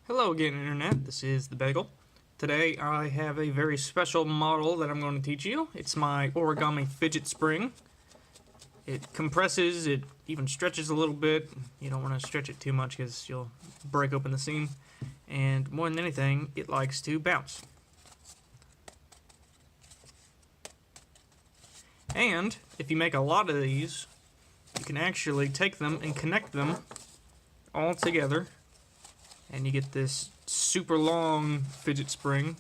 Hello again, Internet. This is the Bagel. Today I have a very special model that I'm going to teach you. It's my Origami Fidget Spring. It compresses, it even stretches a little bit. You don't want to stretch it too much because you'll break open the seam. And more than anything, it likes to bounce. And if you make a lot of these, you can actually take them and connect them all together. And you get this super long fidget spring.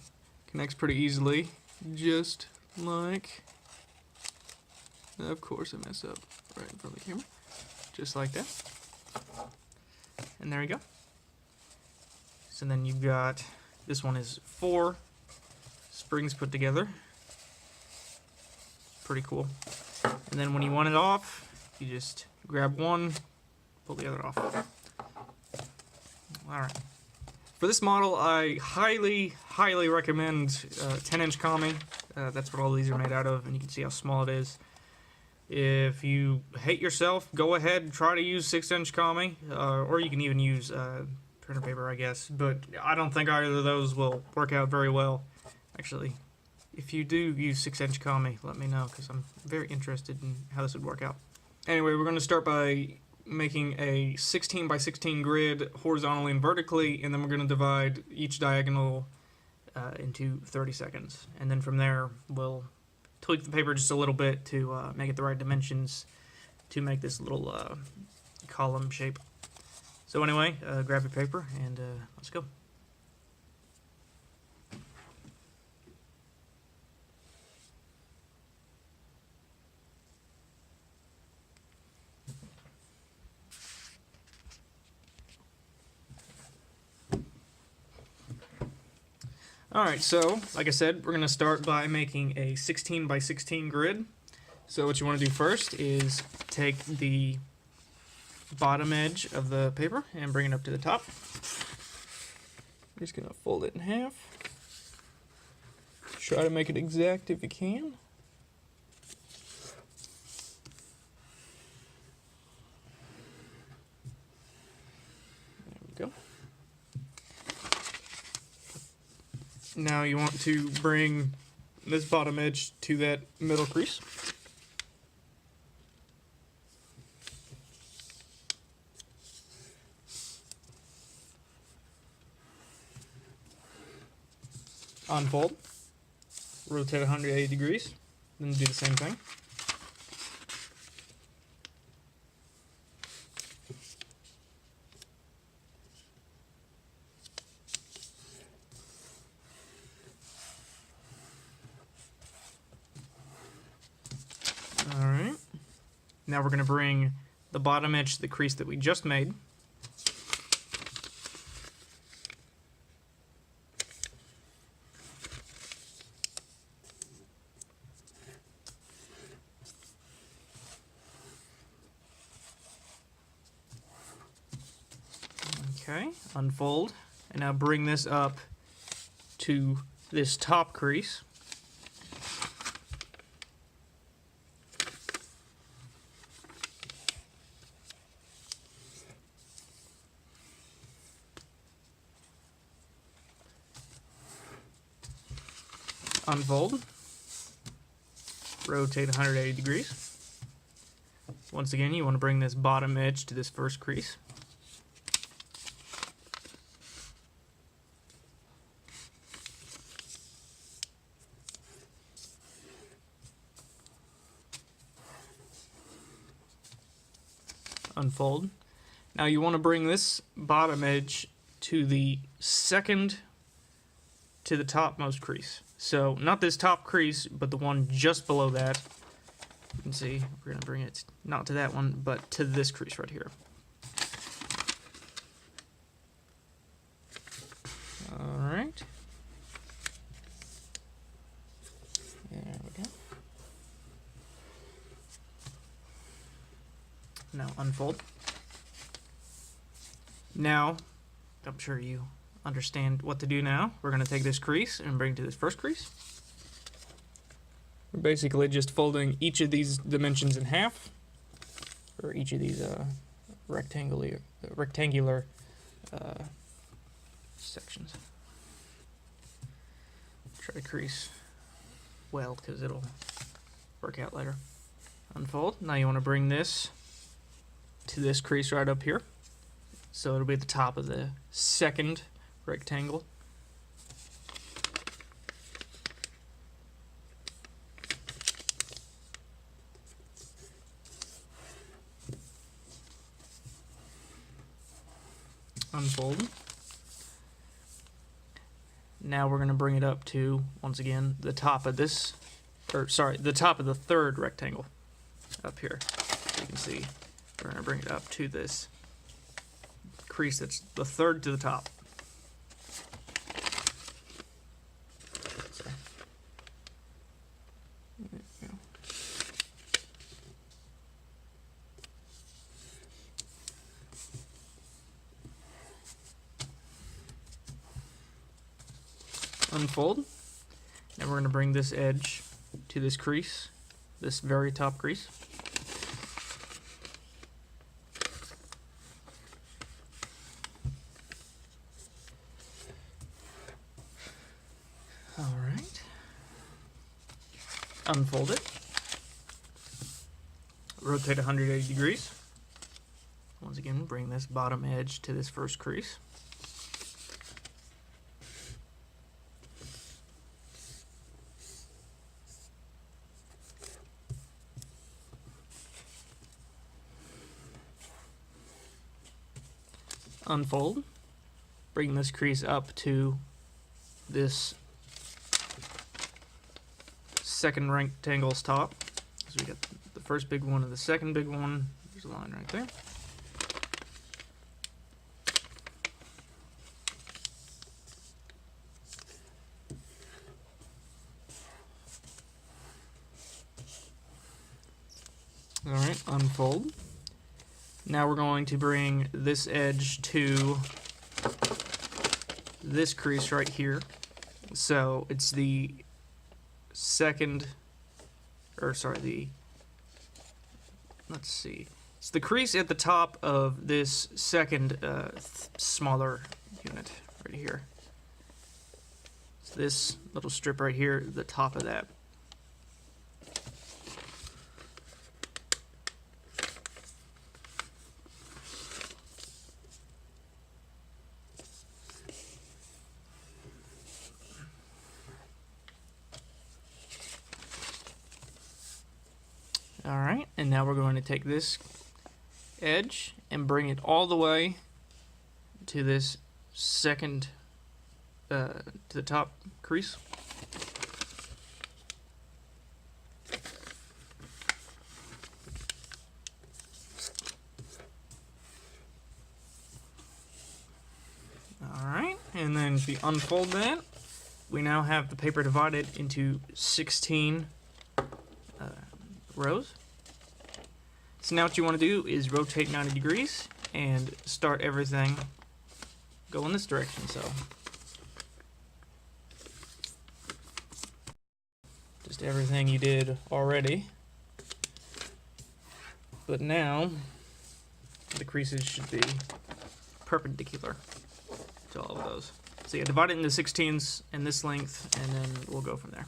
Connects pretty easily, just like, of course I mess up right in front of the camera, just like that. And there you go. So then you've got, this one is 4 springs put together. Pretty cool. And then when you want it off, you just grab one, pull the other off. Alright. For this model, I highly recommend 10-inch Kami. That's what all these are made out of, and you can see how small it is. If you hate yourself, go ahead and try to use 6-inch Kami, or you can even use printer paper, I guess. But I don't think either of those will work out very well. Actually, if you do use 6-inch Kami, let me know, because I'm very interested in how this would work out. Anyway, we're going to start by making a 16 by 16 grid horizontally and vertically, and then we're going to divide each diagonal into 30 seconds. And then from there, we'll tweak the paper just a little bit to make it the right dimensions to make this little column shape. So anyway, grab your paper and let's go. Alright, so, like I said, we're going to start by making a 16 by 16 grid. So what you want to do first is take the bottom edge of the paper and bring it up to the top. You're just going to fold it in half. Try to make it exact if you can. There we go. Now you want to bring this bottom edge to that middle crease. Unfold. Rotate 180 degrees. Then do the same thing. Alright, now we're going to bring the bottom edge to the crease that we just made. Okay, unfold, and now bring this up to this top crease. Unfold, rotate 180 degrees. Once again, you want to bring this bottom edge to this first crease. Unfold. Now you want to bring this bottom edge to the second to the topmost crease. So not this top crease, but the one just below that. You can see we're going to bring it not to that one, but to this crease right here. Alright. There we go. Now unfold. Now, I'm sure you understand what to do now. We're going to take this crease and bring it to this first crease. We're basically just folding each of these dimensions in half, or each of these rectangular sections. Try to crease well because it'll work out later. Unfold. Now you want to bring this to this crease right up here. So it'll be at the top of the second rectangle. Unfold. Now we're going to bring it up to, once again, the top of this, or sorry, the top of the third rectangle up here. So you can see we're going to bring it up to this crease that's the third to the top. Unfold. Now we're going to bring this edge to this crease, this very top crease. All right. Unfold it. Rotate 180 degrees. Once again, bring this bottom edge to this first crease. Unfold, bring this crease up to this second rectangle's top. So we got the first big one and the second big one. There's a line right there. All right, unfold. Now we're going to bring this edge to this crease right here. So it's the second, or sorry, let's see. It's the crease at the top of this second smaller unit right here. It's this little strip right here, the top of that. Alright, and now we're going to take this edge and bring it all the way to this second, to the top crease. Alright, and then if you unfold that, we now have the paper divided into 16 rows. So now what you want to do is rotate 90 degrees and start everything go in this direction. So just everything you did already, but now the creases should be perpendicular to all of those. So yeah, divide it into 16s and this length, and then we'll go from there.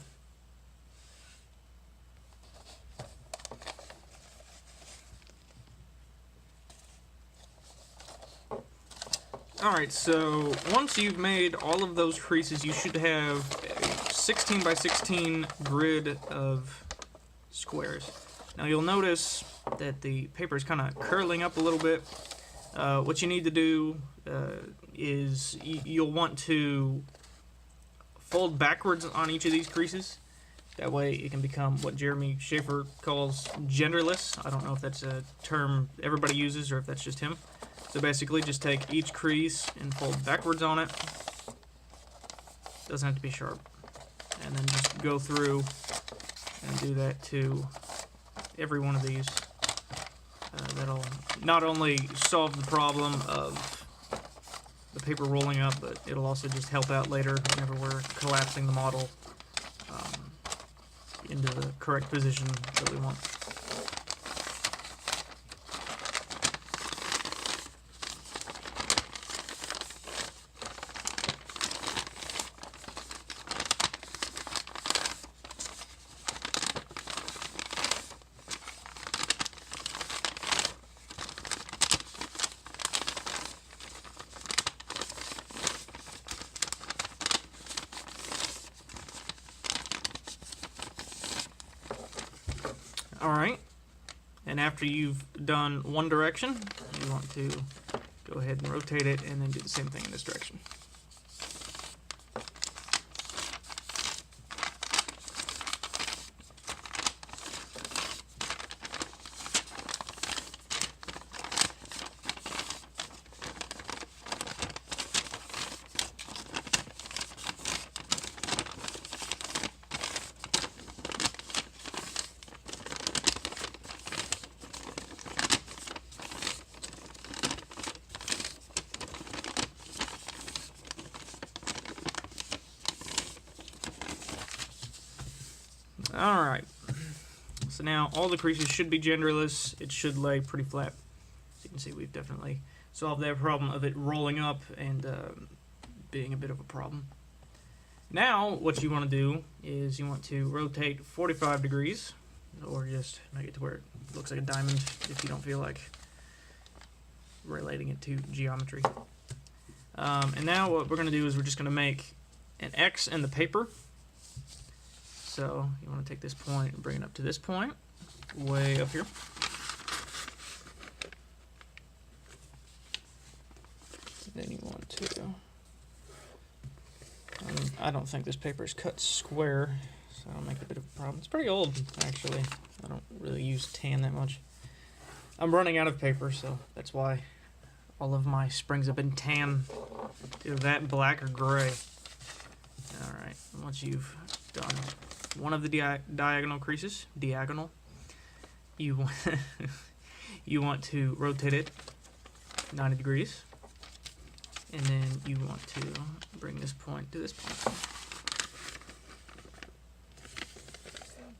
Alright, so once you've made all of those creases, you should have a 16 by 16 grid of squares. Now you'll notice that the paper is kind of curling up a little bit. What you need to do is you'll want to fold backwards on each of these creases. That way it can become what Jeremy Schaefer calls genderless. I don't know if that's a term everybody uses or if that's just him. So basically just take each crease and fold backwards on it. Doesn't have to be sharp. And then just go through and do that to every one of these. That'll not only solve the problem of the paper rolling up, but it'll also just help out later whenever we're collapsing the model into the correct position that we want. Alright, and after you've done one direction, you want to go ahead and rotate it and then do the same thing in this direction. Alright, so now all the creases should be genderless. It should lay pretty flat. So you can see we've definitely solved that problem of it rolling up and being a bit of a problem. Now what you want to do is you want to rotate 45 degrees, or just make it to where it looks like a diamond if you don't feel like relating it to geometry. And now what we're going to do is we're just going to make an X in the paper. So you want to take this point and bring it up to this point, way up here. Then you want to, I don't think this paper is cut square, so that'll make it a bit of a problem. It's pretty old, actually. I don't really use tan that much. I'm running out of paper, so that's why all of my springs have been tan. Either that, black, or gray. Alright, once you've done one of the diagonal creases, you want to rotate it 90 degrees, and then you want to bring this point to this point.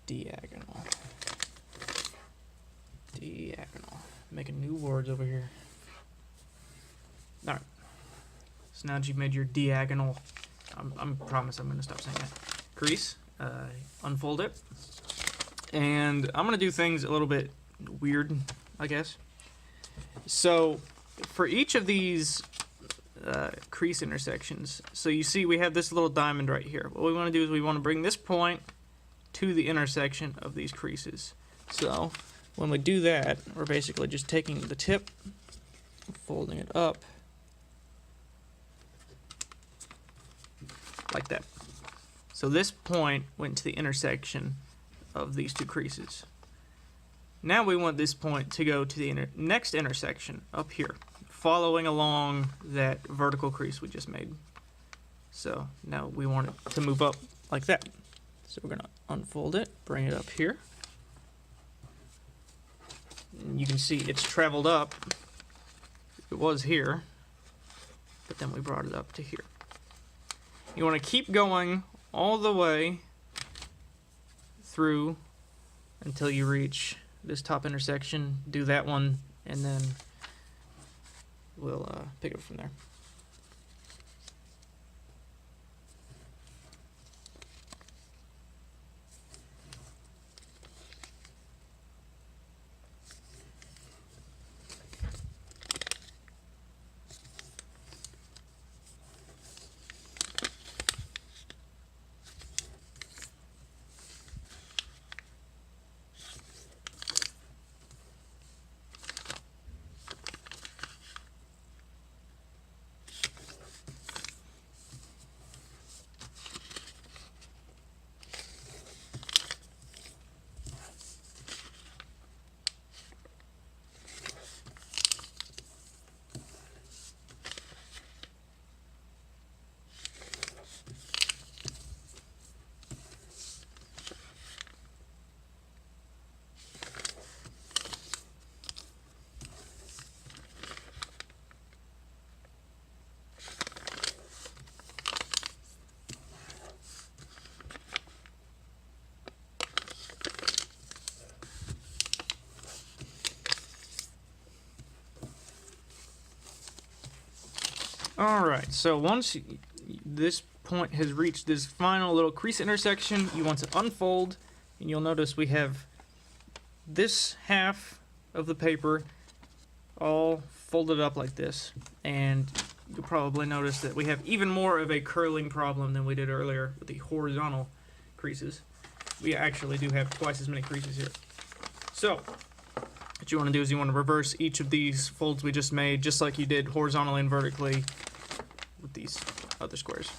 Diagonal. Making new words over here. Alright, so now that you've made your diagonal, I promise I'm going to stop saying that, crease, unfold it, and I'm going to do things a little bit weird, I guess. So for each of these crease intersections, so you see we have this little diamond right here. What we want to do is we want to bring this point to the intersection of these creases. So when we do that, we're basically just taking the tip, folding it up like that. So this point went to the intersection of these two creases. Now we want this point to go to the next intersection up here, following along that vertical crease we just made. So now we want it to move up like that. So we're going to unfold it, bring it up here. And you can see it's traveled up. It was here, but then we brought it up to here. You want to keep going all the way through until you reach this top intersection. Do that one, and then we'll pick it up from there. Alright, so once this point has reached this final little crease intersection, you want to unfold, and you'll notice we have this half of the paper all folded up like this, and you'll probably notice that we have even more of a curling problem than we did earlier with the horizontal creases. We actually do have twice as many creases here. So, what you want to do is you want to reverse each of these folds we just made, just like you did horizontally and vertically with these other squares.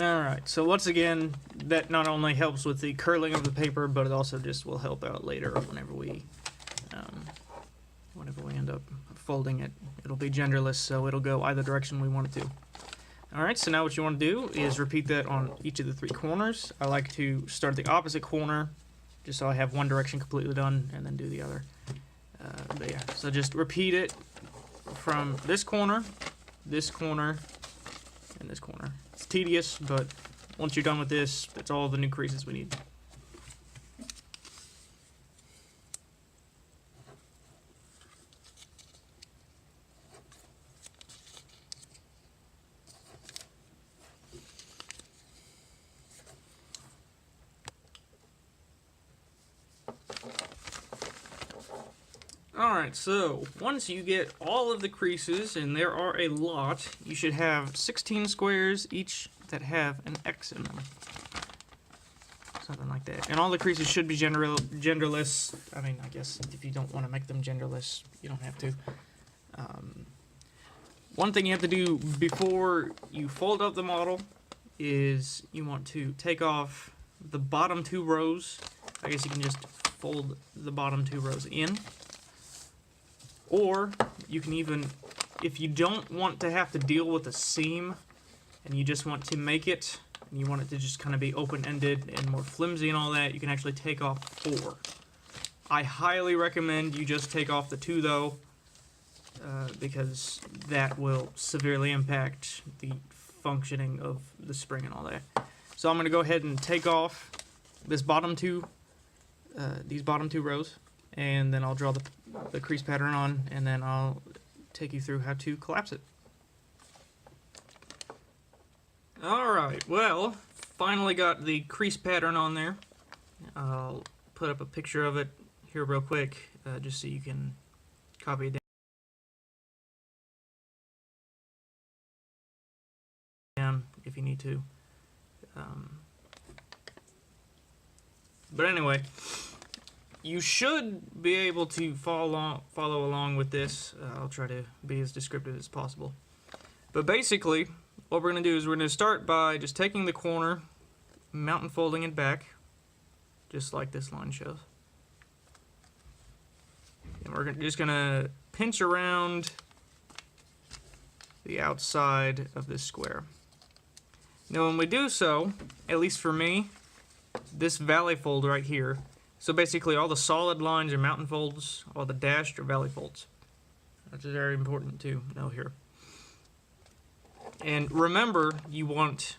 Alright, so once again, that not only helps with the curling of the paper, but it also just will help out later whenever we end up folding it. It'll be genderless, so it'll go either direction we want it to. Alright, so now what you want to do is repeat that on each of the 3 corners. I like to start at the opposite corner, just so I have one direction completely done, and then do the other. But yeah, so just repeat it from this corner, and this corner. It's tedious, but once you're done with this, that's all the new creases we need. Alright, so once you get all of the creases, and there are a lot, you should have 16 squares each that have an X in them. Something like that. And all the creases should be genderless. I mean, I guess if you don't want to make them genderless, you don't have to. One thing you have to do before you fold up the model is you want to take off the bottom 2 rows. I guess you can just fold the bottom 2 rows in. Or you can even, if you don't want to have to deal with a seam and you just want to make it, and you want it to just kind of be open-ended and more flimsy and all that, you can actually take off 4. I highly recommend you just take off the 2 though, because that will severely impact the functioning of the spring and all that. So I'm going to go ahead and take off this bottom 2, these bottom 2 rows, and then I'll draw the crease pattern on, and then I'll take you through how to collapse it. Alright, well, finally got the crease pattern on there. I'll put up a picture of it here real quick, just so you can copy it down if you need to. But anyway, you should be able to follow along with this. I'll try to be as descriptive as possible. But basically, what we're going to do is we're going to start by just taking the corner, mountain folding it back, just like this line shows. And we're just going to pinch around the outside of this square. Now when we do so, at least for me, this valley fold right here, so basically all the solid lines are mountain folds, all the dashed are valley folds. That's very important to know here. And remember, you want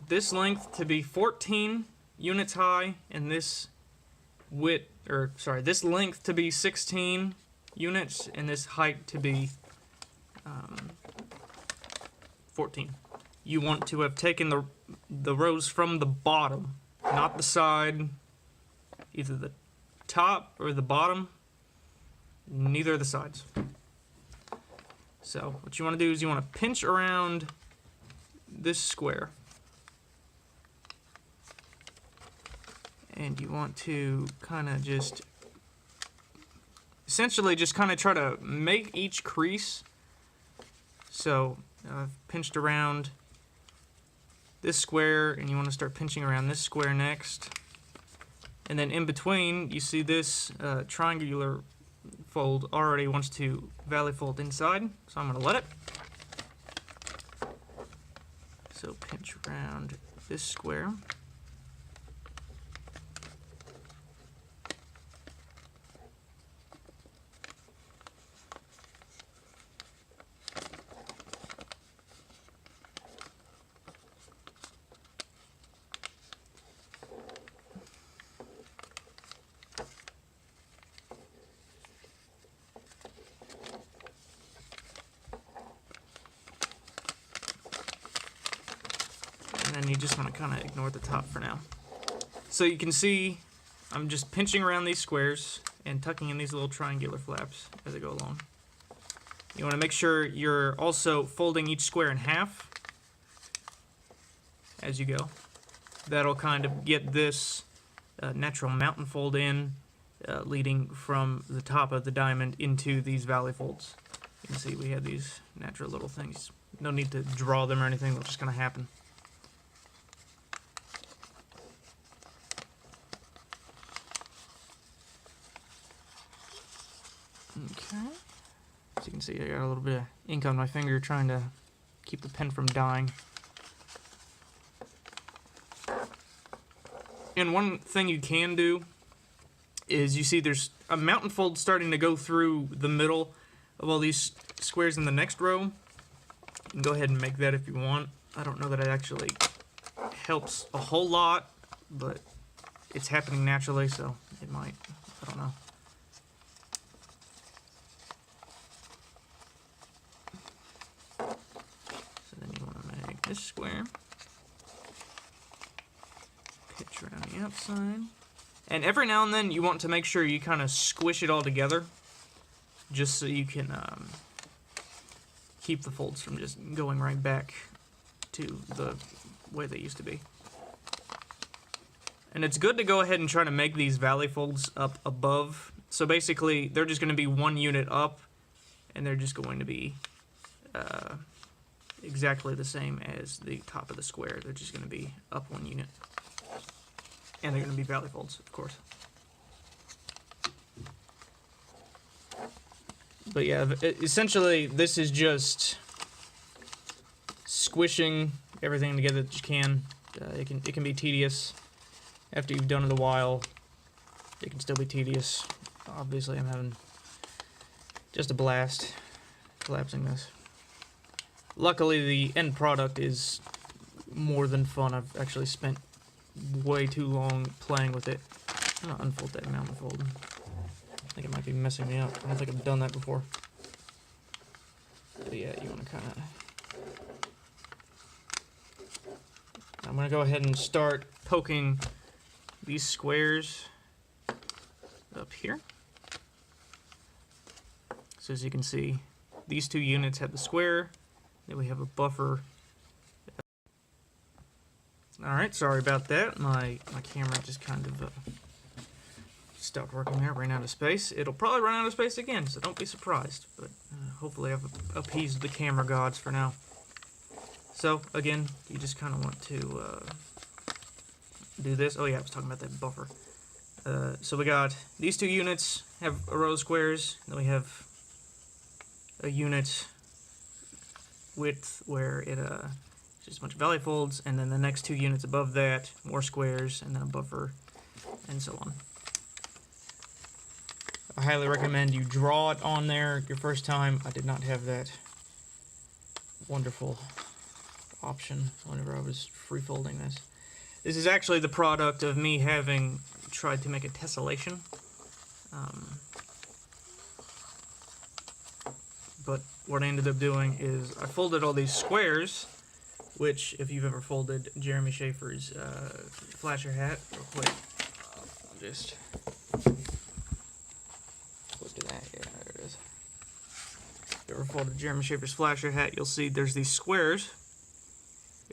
this length to be 14 units high, and this this length to be 16 units, and this height to be 14. You want to have taken the rows from the bottom, not the side, either the top or the bottom, neither of the sides. So what you want to do is you want to pinch around this square, and you want to kind of just essentially just kind of try to make each crease. So I've pinched around this square, and you want to start pinching around this square next, And then in between, you see this triangular fold already wants to valley fold inside, so I'm going to let it. So pinch around this square. And then you just want to kind of ignore the top for now. So you can see I'm just pinching around these squares and tucking in these little triangular flaps as I go along. You want to make sure you're also folding each square in half as you go. That'll kind of get this natural mountain fold in, leading from the top of the diamond into these valley folds. You can see we have these natural little things. No need to draw them or anything, they're just going to happen. Okay, so you can see I got a little bit of ink on my finger trying to keep the pen from dying. And one thing you can do is you see there's a mountain fold starting to go through the middle of all these squares in the next row. You can go ahead and make that if you want. I don't know that it actually helps a whole lot, but it's happening naturally, so it might. I don't know. This square, pitch around the outside, and every now and then you want to make sure you kind of squish it all together, just so you can keep the folds from just going right back to the way they used to be. And it's good to go ahead and try to make these valley folds up above. So basically, they're just going to be one unit up, and they're just going to be exactly the same as the top of the square. They're just going to be up one unit. And they're going to be valley folds, of course. But yeah, essentially this is just squishing everything together that you can. It can be tedious. After you've done it a while, it can still be tedious. Obviously I'm having just a blast collapsing this. Luckily, the end product is more than fun. I've actually spent way too long playing with it. I'm going to unfold that mountain fold. I think it might be messing me up. I don't think I've done that before. But yeah, you want to kind of... I'm going to go ahead and start poking these squares up here. So as you can see, these two units have the square. Then we have a buffer. Alright, sorry about that. My camera just kind of stopped working there, ran out of space. It'll probably run out of space again, so don't be surprised. But hopefully I've appeased the camera gods for now. So, again, you just kind of want to do this. Oh yeah, I was talking about that buffer. So we got these two units have a row of squares. Then we have a unit width where it just a bunch of valley folds, and then the next two units above that, more squares, and then a buffer, and so on. I highly recommend you draw it on there your first time. I did not have that wonderful option whenever I was free folding this. This is actually the product of me having tried to make a tessellation. But what I ended up doing is I folded all these squares, which, if you've ever folded Jeremy Schaefer's flasher hat, real quick, I'll just close to that. Yeah, there it is. If you ever folded Jeremy Schaefer's flasher hat, you'll see there's these squares,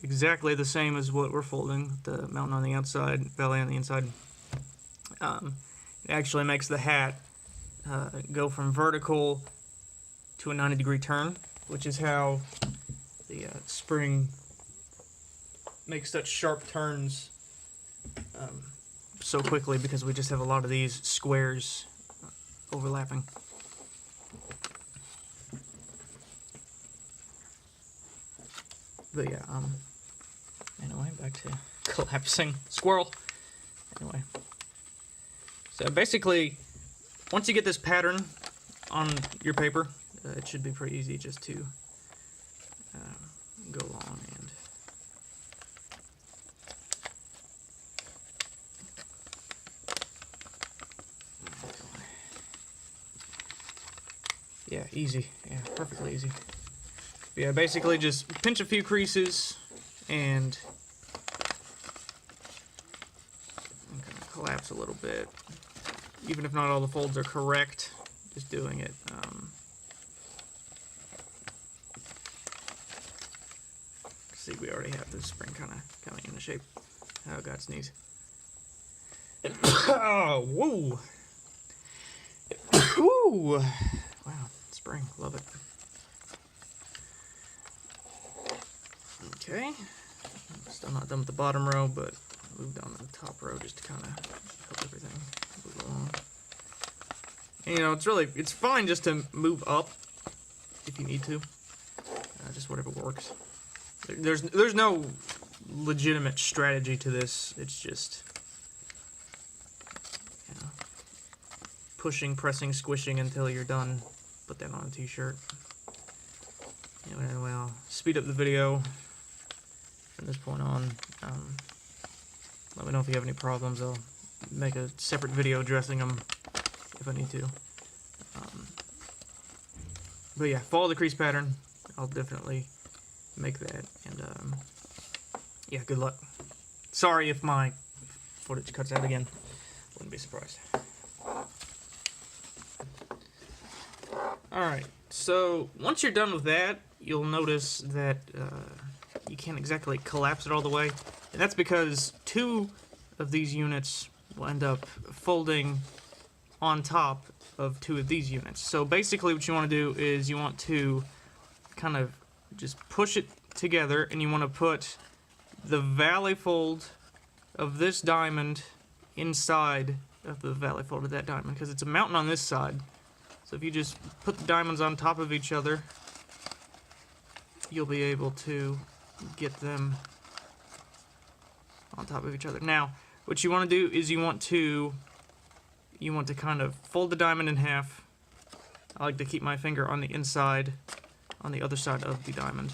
exactly the same as what we're folding, the mountain on the outside, valley on the inside. It actually makes the hat go from vertical to a 90-degree turn, which is how the spring makes such sharp turns so quickly because we just have a lot of these squares overlapping. But yeah, anyway, back to collapsing squirrel. Anyway, so basically, once you get this pattern on your paper, it should be pretty easy just to go along and yeah, easy. Yeah, perfectly easy. But yeah, basically just pinch a few creases and kind of collapse a little bit. Even if not all the folds are correct, just doing it. See, we already have the spring kind of coming into shape. Oh god, sneeze. Oh, whoa! Ooh! Wow, spring, love it. Okay, still not done with the bottom row, but moved on to the top row just to kind of help everything move along. And, you know, it's fine just to move up if you need to, just whatever works. There's no legitimate strategy to this. It's just, you know, pushing, pressing, squishing until you're done. Put that on a t-shirt. Anyway, I'll speed up the video from this point on. Let me know if you have any problems. I'll make a separate video addressing them if I need to. But yeah, follow the crease pattern. I'll definitely make that. And yeah, good luck. Sorry if my footage cuts out again. Wouldn't be surprised. Alright, so once you're done with that, you'll notice that you can't exactly collapse it all the way. And that's because two of these units will end up folding on top of two of these units. So basically what you want to do is you want to kind of just push it together, and you want to put the valley fold of this diamond inside of the valley fold of that diamond, because it's a mountain on this side. So if you just put the diamonds on top of each other, you'll be able to get them on top of each other. Now, what you want to do is you want to kind of fold the diamond in half. I like to keep my finger on the inside, on the other side of the diamond,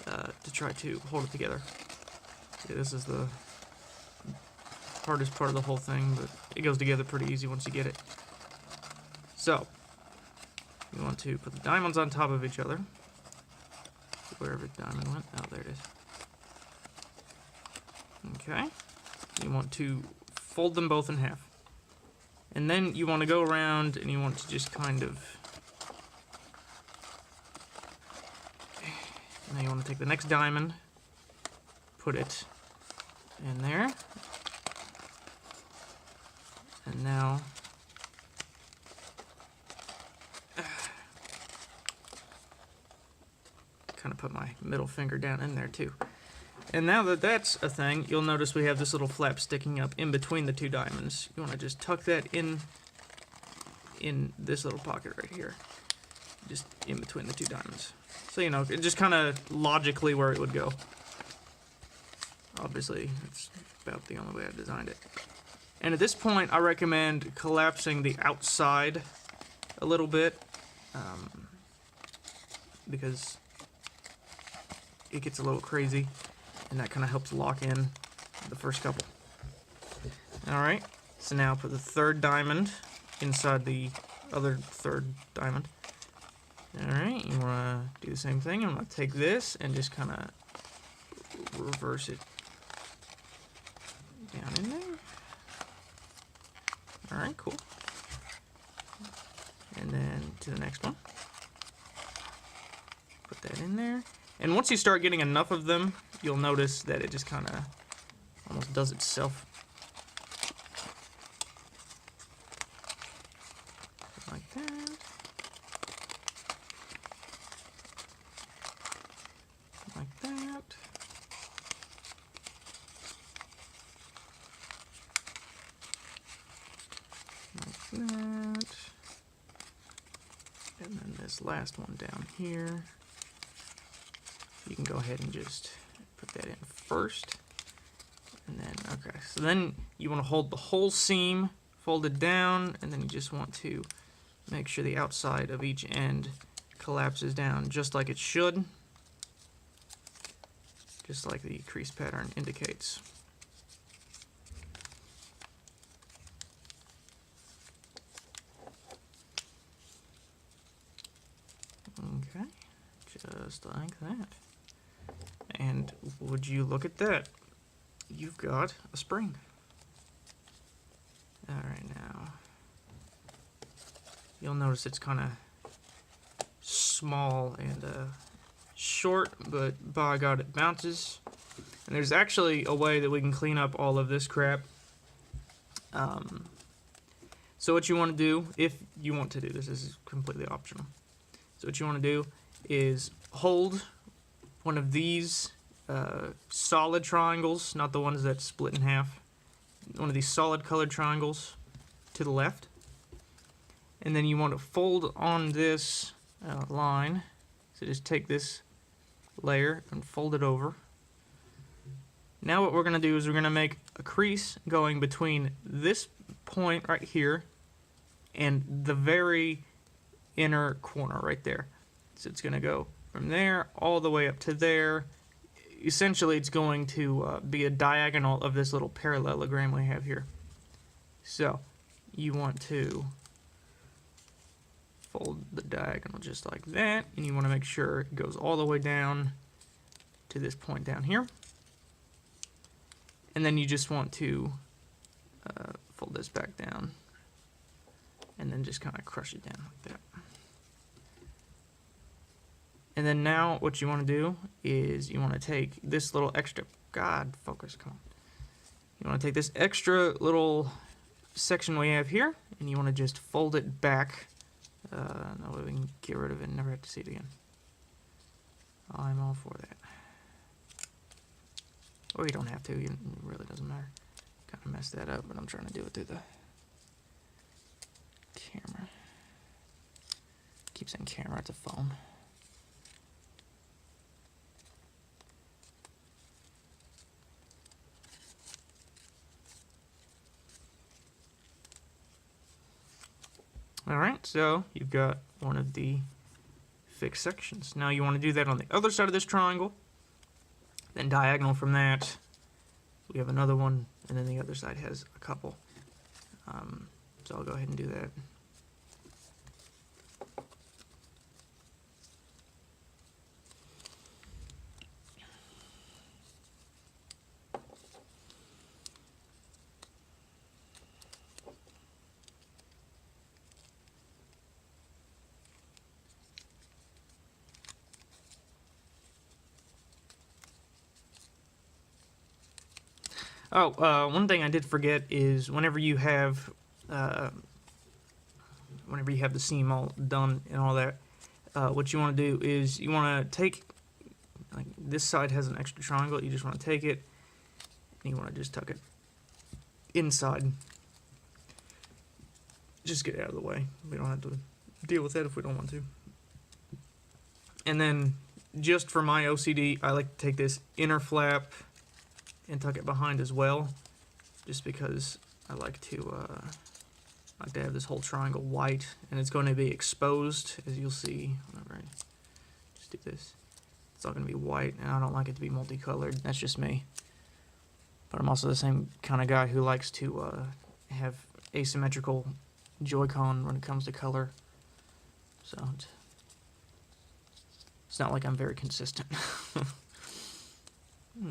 to try to hold it together. See, this is the hardest part of the whole thing, but it goes together pretty easy once you get it. So, you want to put the diamonds on top of each other. Wherever the diamond went. Oh, there it is. Okay. You want to fold them both in half. And then you want to go around and you want to just kind of... Now you want to take the next diamond, put it in there. And now... kind of put my middle finger down in there too. And now that that's a thing, you'll notice we have this little flap sticking up in between the two diamonds. You want to just tuck that in this little pocket right here, just in between the two diamonds. So, you know, it just kind of logically where it would go. Obviously, it's about the only way I designed it. And at this point, I recommend collapsing the outside a little bit, because it gets a little crazy, and that kind of helps lock in the first couple. Alright, so now put the third diamond inside the other third diamond. Alright, you want to do the same thing. I'm going to take this and just kind of reverse it down in there. Alright, cool. And then to the next one. Put that in there. And once you start getting enough of them, you'll notice that it just kind of almost does itself. Like that. Like that. last one down here. You can go ahead and just put that in first. And then, okay, so then you want to hold the whole seam folded down, and then you just want to make sure the outside of each end collapses down just like it should, just like the crease pattern indicates. Okay, just like that. And would you look at that? You've got a spring. Alright, now you'll notice it's kind of small and short, but by God, it bounces. And there's actually a way that we can clean up all of this crap. So what you want to do, if you want to do this, is completely optional. So what you want to do is hold one of these solid triangles, not the ones that split in half, one of these solid colored triangles to the left, and then you want to fold on this line. So just take this layer and fold it over. Now what we're going to do is we're going to make a crease going between this point right here and the very inner corner right there. So it's going to go from there all the way up to there. Essentially, it's going to be a diagonal of this little parallelogram we have here. So you want to fold the diagonal just like that, and you want to make sure it goes all the way down to this point down here. And then you just want to fold this back down and then just kind of crush it down like that. And then now what you want to do is you want to take this little extra, God, focus, come on. You want to take this extra little section we have here, and you want to just fold it back. That way we can get rid of it and never have to see it again. I'm all for that. Or you don't have to, it really doesn't matter. Kind of messed that up, but I'm trying to do it through the camera. Keep saying camera, it's a phone. Alright, so you've got one of the fixed sections. Now you want to do that on the other side of this triangle. Then diagonal from that, we have another one, and then the other side has a couple. So I'll go ahead and do that. Oh, one thing I did forget is whenever you have the seam all done and all that, what you want to do is you want to take, like this side has an extra triangle, you just want to take it and you want to just tuck it inside. Just get it out of the way. We don't have to deal with that if we don't want to. And then just for my OCD, I like to take this inner flap and tuck it behind as well, just because I like to have this whole triangle white, and it's going to be exposed, as you'll see whenever I just do this. It's all going to be white, and I don't like it to be multicolored. That's just me. But I'm also the same kind of guy who likes to have asymmetrical Joy-Con when it comes to color. So it's not like I'm very consistent.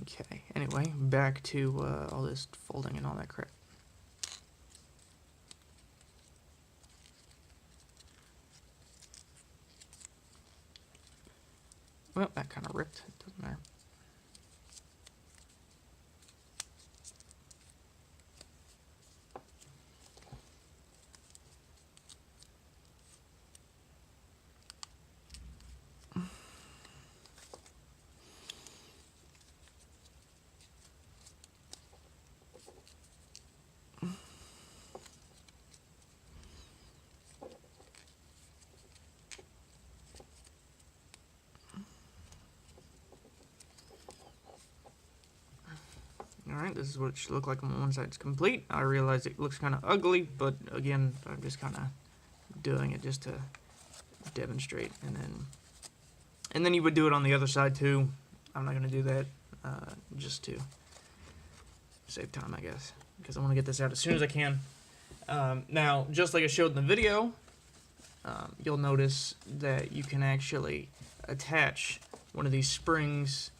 Okay, anyway, back to all this folding and all that crap. Well, that kind of ripped. It doesn't matter. Alright, this is what it should look like when one side's complete. I realize it looks kind of ugly, but again, I'm just kind of doing it just to demonstrate. And then you would do it on the other side too. I'm not going to do that just to save time, I guess, because I want to get this out as soon as I can. Now, just like I showed in the video, you'll notice that you can actually attach one of these springs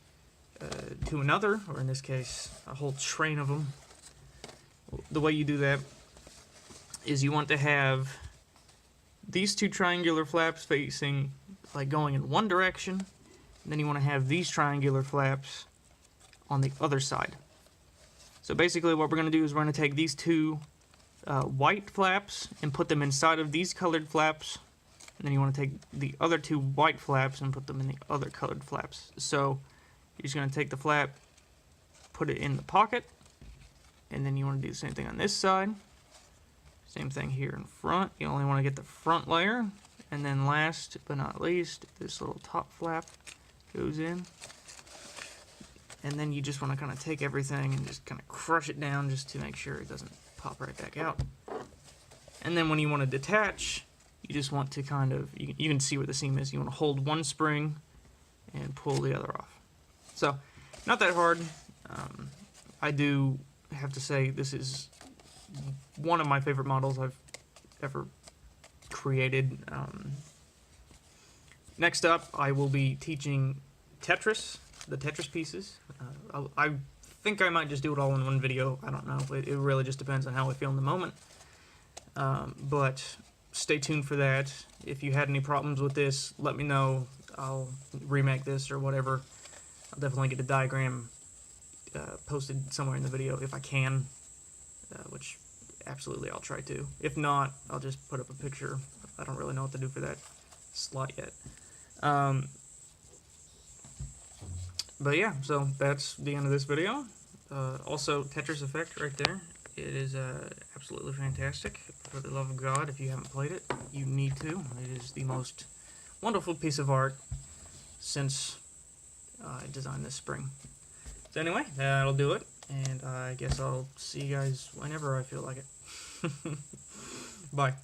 to another, or in this case, a whole train of them. The way you do that is you want to have these two triangular flaps facing, like going in one direction, and then you want to have these triangular flaps on the other side. So basically what we're going to do is we're going to take these two white flaps and put them inside of these colored flaps, and then you want to take the other two white flaps and put them in the other colored flaps. So you're just going to take the flap, put it in the pocket, and then you want to do the same thing on this side. Same thing here in front. You only want to get the front layer, and then last but not least, this little top flap goes in. And then you just want to kind of take everything and just kind of crush it down just to make sure it doesn't pop right back out. And then when you want to detach, you just want to kind of, you can see where the seam is. You want to hold one spring and pull the other off. So, not that hard. I do have to say this is one of my favorite models I've ever created. Next up, I will be teaching Tetris, the Tetris pieces. I think I might just do it all in one video. I don't know. It really just depends on how I feel in the moment. But stay tuned for that. If you had any problems with this, let me know. I'll remake this or whatever. I'll definitely get a diagram posted somewhere in the video if I can, which absolutely I'll try to. If not, I'll just put up a picture. I don't really know what to do for that slot yet. But yeah, so that's the end of this video. Also, Tetris Effect right there. It is absolutely fantastic. For the love of God, if you haven't played it, you need to. It is the most wonderful piece of art since I designed this spring. So anyway, that'll do it. And I guess I'll see you guys whenever I feel like it. Bye.